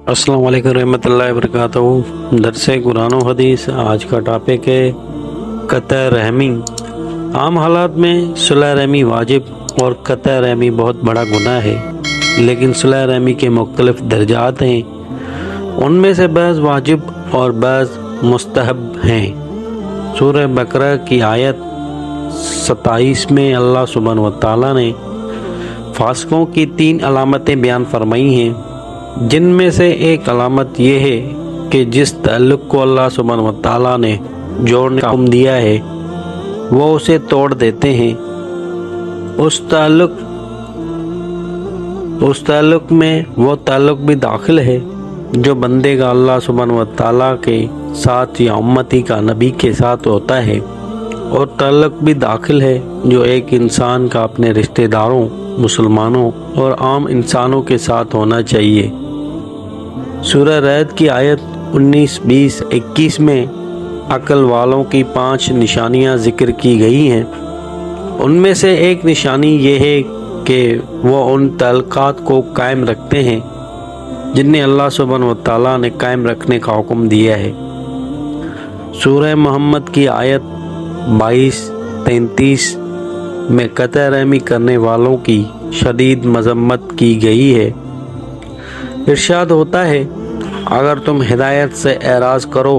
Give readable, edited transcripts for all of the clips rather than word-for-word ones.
अस्सलाम वालेकुम रहमतुल्लाहि व बरकातहू। दरस कुरान व हदीस। आज का टॉपिक है क़त्अ रहमी। आम हालात में सुलह रहमी वाजिब और क़त्अ रहमी बहुत बड़ा गुनाह है, लेकिन सुलह रहमी के मुख्तलिफ दर्जात हैं। उनमें से बाज़ वाजिब और बाज़ मुस्तहब हैं। सूरह बकरा की आयत 27 में अल्लाह सुब्हानहू व तआला ने फासिकों की 3 अलामतें बयान फरमाई हैं, जिनमें से एक अलामत यह है कि जिस ताल्लुक़ को अल्लाह सुब्हानहू व तआला ने जोड़ने का हुक्म दिया है वो उसे तोड़ देते हैं। उस ताल्लुक़ में वो ताल्लुक़ भी दाखिल है जो बंदे का अल्लाह सुब्हानहू व तआला के साथ या उम्मती का नबी के साथ होता है, और ताल्लुक़ भी दाखिल है जो एक इंसान का अपने रिश्तेदारों, मुसलमानों और आम इंसानों के साथ होना चाहिए। सूरह रअद की आयत 19, 20, 21 में अक्ल वालों की 5 निशानियां ज़िक्र की गई हैं। उनमें से एक निशानी ये है कि वो उन ताल्लुकात को कायम रखते हैं जिन्हें अल्लाह सुब्हानहू व तआला ने कायम रखने का हुक्म दिया है। सूरह मोहम्मद की आयत 22, 33 में क़त्अ रहमी करने वालों की शदीद मज़म्मत की गई है। इरशाद होता है, अगर तुम हिदायत से एराज़ करो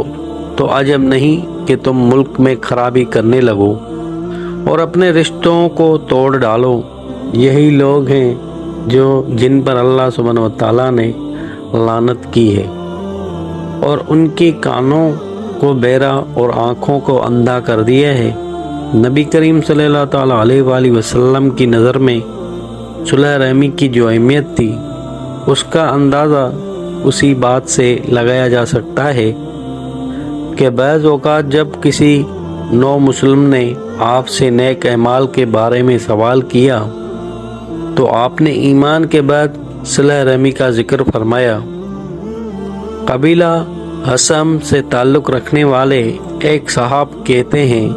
तो अजब नहीं कि तुम मुल्क में खराबी करने लगो और अपने रिश्तों को तोड़ डालो। यही लोग हैं जिन पर अल्लाह सुब्हानहू व तआला ने लानत की है और उनके कानों को बहरा और आँखों को अंधा कर दिया है। नबी करीम सल्लल्लाहु तआला अलैहि वसल्लम की नज़र में सुलह रहमी की जो अहमियत थी उसका अंदाज़ा उसी बात से लगाया जा सकता है कि बाज़ औक़ात जब किसी नौ मुस्लिम ने आपसे नेक अमाल के बारे में सवाल किया तो आपने ईमान के बाद सुलह रहमी का ज़िक्र फरमाया। कबीला हसम से ताल्लुक़ रखने वाले एक साहब कहते हैं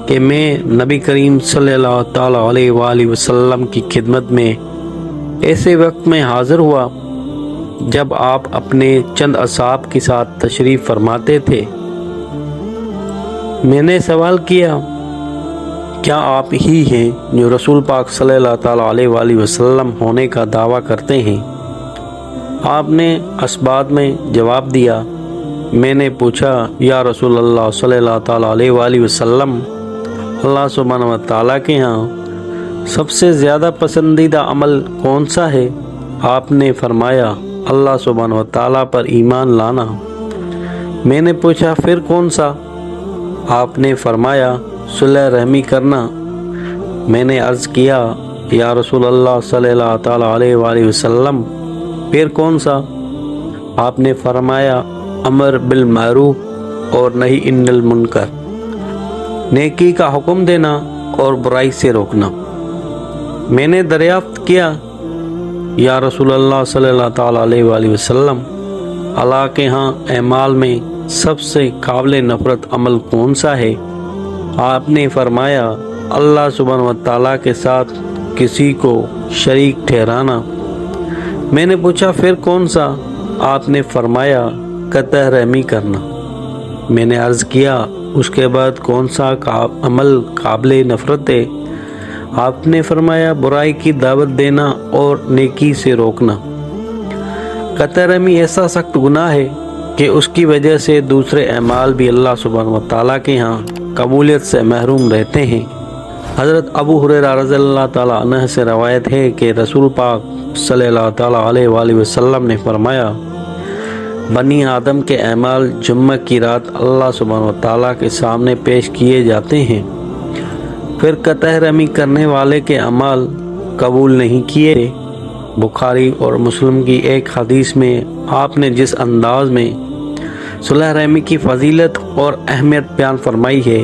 कि मैं नबी करीम सल्लल्लाहु तआला अलैहि वसल्लम की खिदमत में ऐसे वक्त में हाज़िर हुआ जब आप अपने चंद असहाब के साथ तशरीफ़ फरमाते थे। मैंने सवाल किया, क्या आप ही हैं जो रसूल पाक सल्लल्लाहु तआला अलैहि वसल्लम होने का दावा करते हैं? आपने असबात में जवाब दिया। मैंने पूछा, या रसूल अल्लाह सल्लल्लाहु तआला अलैहि वसल्लम, अल्लाह सुब्हानहू व तआला के यहाँ सबसे ज़्यादा पसंदीदा अमल कौन सा है? आपने फरमाया, अल्लाह सुब्हानहू व तआला पर ईमान लाना। मैंने पूछा, फिर कौन सा? आपने फरमाया, सुलह रहमी करना। मैंने अर्ज़ किया, या रसूल अल्लाह सल्लल्लाहु तआला अलैहि वसल्लम, फिर कौन सा? आपने फरमाया, अमर बिल मारूफ और नही अनिल मुनकर, नेकी का हुक्म देना और बुराई से रोकना। मैंने दरियाफ्त किया, या रसूल अल्लाह सल्लल्लाहु तआला अलैहि वसल्लम, अल्लाह के यहाँ अमाल में सबसे काबिल नफ़रत अमल कौन सा है? आपने फरमाया, अल्लाह सुब्हानहू व तआला के साथ किसी को शरीक ठहराना। मैंने पूछा, फिर कौन सा? आपने फरमाया, क़त्अ रहमी करना। मैंने अर्ज़ किया, उसके बाद कौन सा अमल काबिल नफ़रत है? आपने फरमाया, बुराई की दावत देना और नेकी से रोकना। क़त्अ रहमी ऐसा सख्त गुनाह है कि उसकी वजह से दूसरे अमाल भी अल्लाह सुब्हानहू व तआला के यहाँ कबूलियत से महरूम रहते हैं। हज़रत अबू हुरैरा रज़ियल्लाहु तआला अन्हु से रवायत है कि रसूल पाक सल्लल्लाहु तआला अलैहि वसल्लम ने फरमाया, बनी आदम के अमाल जुम्मा की रात अल्लाह सुब्हानहू व तआला के सामने पेश किए जाते हैं, फिर क़त्अ रहमी करने वाले के अमाल कबूल नहीं किए। बुखारी और मुस्लिम की एक हदीस में आपने जिस अंदाज में सुलह रहमी की फजीलत और अहमियत बयान फरमाई है,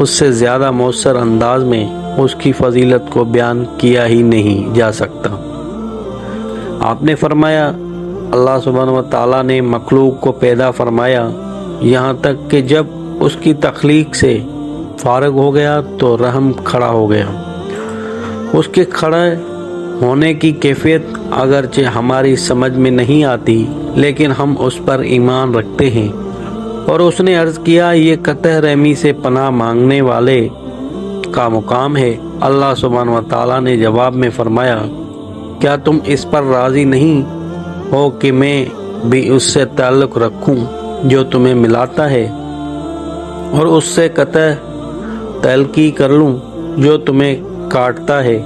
उससे ज़्यादा मौसर अंदाज में उसकी फजीलत को बयान किया ही नहीं जा सकता। आपने फरमाया, अल्लाह सुब्हानहू व तआला ने मखलूक को पैदा फरमाया, यहाँ तक कि जब उसकी तख्लीक से फारग हो गया तो रहम खड़ा हो गया। उसके खड़े ہونے کی کیفیت اگرچہ ہماری سمجھ میں نہیں آتی لیکن ہم اس پر ایمان رکھتے ہیں۔ اور اس نے عرض کیا یہ قطع رحمی سے پناہ مانگنے والے کا مقام ہے۔ اللہ سبحانہ و تعالیٰ نے جواب میں فرمایا کیا تم اس پر راضی نہیں ہو کہ میں بھی اس سے تعلق رکھوں جو تمہیں ملاتا ہے اور اس سے قطع تعلقی کر لوں جو تمہیں کاٹتا ہے۔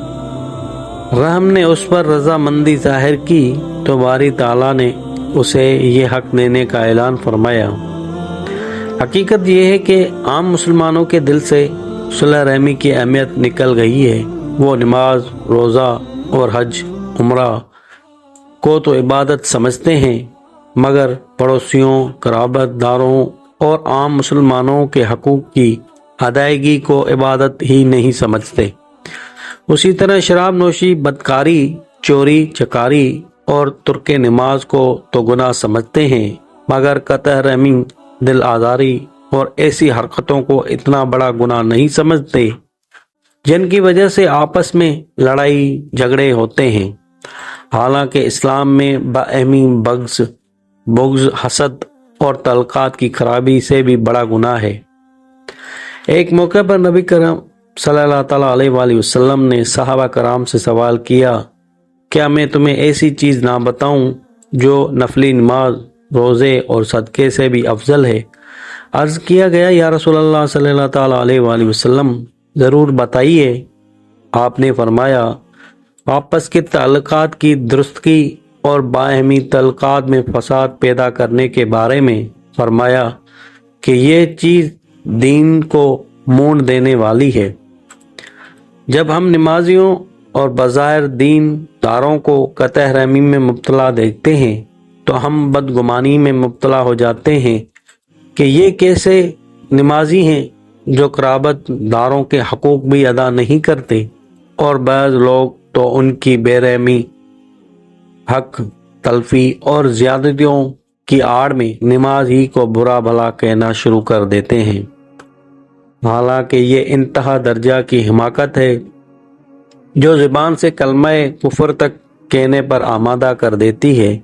رحم نے اس پر رضامندی ظاہر کی تو باری تعالیٰ نے اسے یہ حق دینے کا اعلان فرمایا۔ حقیقت یہ ہے کہ عام مسلمانوں کے دل سے صلح رحمی کی اہمیت نکل گئی ہے۔ وہ نماز، روزہ اور حج عمرہ کو تو عبادت سمجھتے ہیں مگر پڑوسیوں، قرابت داروں اور عام مسلمانوں کے حقوق کی ادائیگی کو عبادت ہی نہیں سمجھتے۔ اسی طرح شراب نوشی، بدکاری، چوری چکاری اور ترک نماز کو تو گناہ سمجھتے ہیں مگر قطع رحمی، دل آزاری اور ایسی حرکتوں کو اتنا بڑا گناہ نہیں سمجھتے جن کی وجہ سے آپس میں لڑائی جھگڑے ہوتے ہیں۔ حالانکہ اسلام میں باہمی بغض، حسد اور تعلقات کی خرابی سے بھی بڑا گناہ ہے۔ ایک موقع پر نبی کرم صلی اللہ تعالیٰ علیہ وآلہ وسلم نے صحابہ کرام سے سوال کیا کیا میں تمہیں ایسی چیز نہ بتاؤں جو نفلی نماز، روزے اور صدقے سے بھی افضل ہے؟ عرض کیا گیا یا رسول اللہ صلی اللہ تعالیٰ علیہ وآلہ وسلم ضرور بتائیے۔ آپ نے فرمایا آپس کے تعلقات کی درستگی اور باہمی تعلقات میں فساد پیدا کرنے کے بارے میں فرمایا کہ یہ چیز دین کو مونڈ دینے والی ہے۔ جب ہم نمازیوں اور بظاہر دین داروں کو قطع رحمی میں مبتلا دیکھتے ہیں تو ہم بدگمانی میں مبتلا ہو جاتے ہیں کہ یہ کیسے نمازی ہیں جو قرابت داروں کے حقوق بھی ادا نہیں کرتے، اور بعض لوگ تو ان کی بے رحمی، حق تلفی اور زیادتیوں کی آڑ میں نماز ہی کو برا بھلا کہنا شروع کر دیتے ہیں۔ حالانکہ یہ انتہا درجہ کی حماقت ہے جو زبان سے کلمہ کفر تک کہنے پر آمادہ کر دیتی ہے۔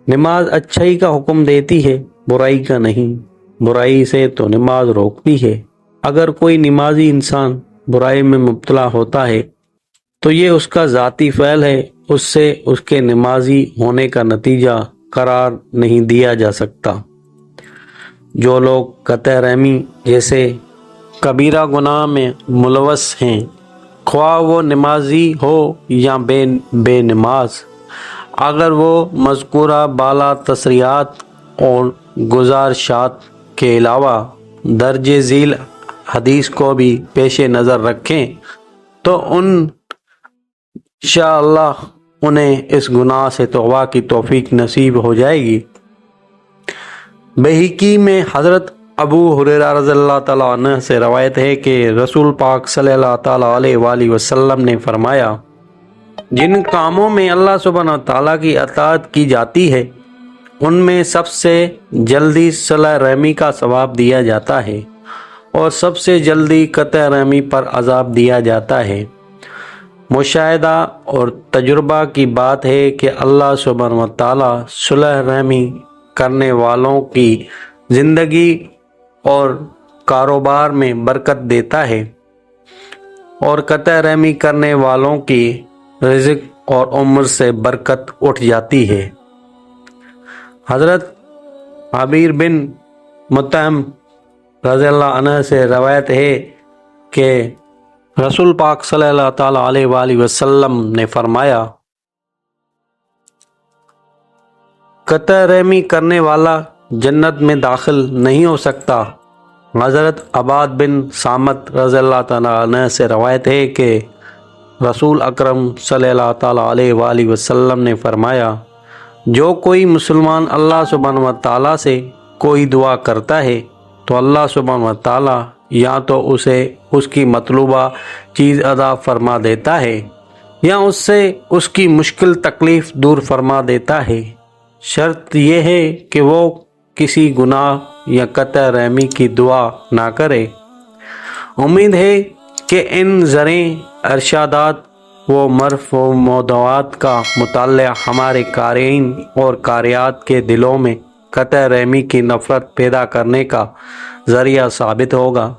نماز اچھائی کا حکم دیتی ہے، برائی کا نہیں۔ برائی سے تو نماز روکتی ہے۔ اگر کوئی نمازی انسان برائی میں مبتلا ہوتا ہے تو یہ اس کا ذاتی فعل ہے، اس سے اس کے نمازی ہونے کا نتیجہ قرار نہیں دیا جا سکتا۔ جو لوگ قطع رحمی جیسے کبیرہ گناہ میں ملوث ہیں، خواہ وہ نمازی ہو یا بے نماز، اگر وہ مذکورہ بالا تصریحات اور گزارشات کے علاوہ درج ذیل حدیث کو بھی پیش نظر رکھیں تو انشاءاللہ انہیں اس گناہ سے توبہ کی توفیق نصیب ہو جائے گی۔ بہقی میں حضرت ابو ہریرہ رضی اللہ تعالیٰ عنہ سے روایت ہے کہ رسول پاک صلی اللہ تعالیٰ علیہ وآلہ وسلم نے فرمایا جن کاموں میں اللہ سبحانہ تعالیٰ کی اطاعت کی جاتی ہے ان میں سب سے جلدی صلح رحمی کا ثواب دیا جاتا ہے اور سب سے جلدی قطع رحمی پر عذاب دیا جاتا ہے۔ مشاہدہ اور تجربہ کی بات ہے کہ اللہ سبحانہ تعالیٰ صلح رحمی کرنے والوں کی زندگی اور کاروبار میں برکت دیتا ہے اور قطع رحمی کرنے والوں کی رزق اور عمر سے برکت اٹھ جاتی ہے۔ حضرت عبیر بن مطعم رضی اللہ عنہ سے روایت ہے کہ رسول پاک صلی اللہ تعالیٰ علیہ وآلہ وسلم نے فرمایا قطع رحمی کرنے والا جنت میں داخل نہیں ہو سکتا۔ حضرت عباد بن صامت رضی اللہ تعالیٰ عنہ سے روایت ہے کہ رسول اکرم صلی اللہ تعالیٰ علیہ وآلہ وسلم نے فرمایا جو کوئی مسلمان اللہ سبحانہ و تعالیٰ سے کوئی دعا کرتا ہے تو اللہ سبحانہ و تعالیٰ یا تو اسے اس کی مطلوبہ چیز عطا فرما دیتا ہے یا اس سے اس کی مشکل تکلیف دور فرما دیتا ہے، شرط یہ ہے کہ وہ کسی گناہ یا قطع رحمی کی دعا نہ کرے۔ امید ہے کہ ان زرعی ارشادات وہ مرفوع موضوعات کا مطالعہ ہمارے قارئین اور قارئات کے دلوں میں قطع رحمی کی نفرت پیدا کرنے کا ذریعہ ثابت ہوگا۔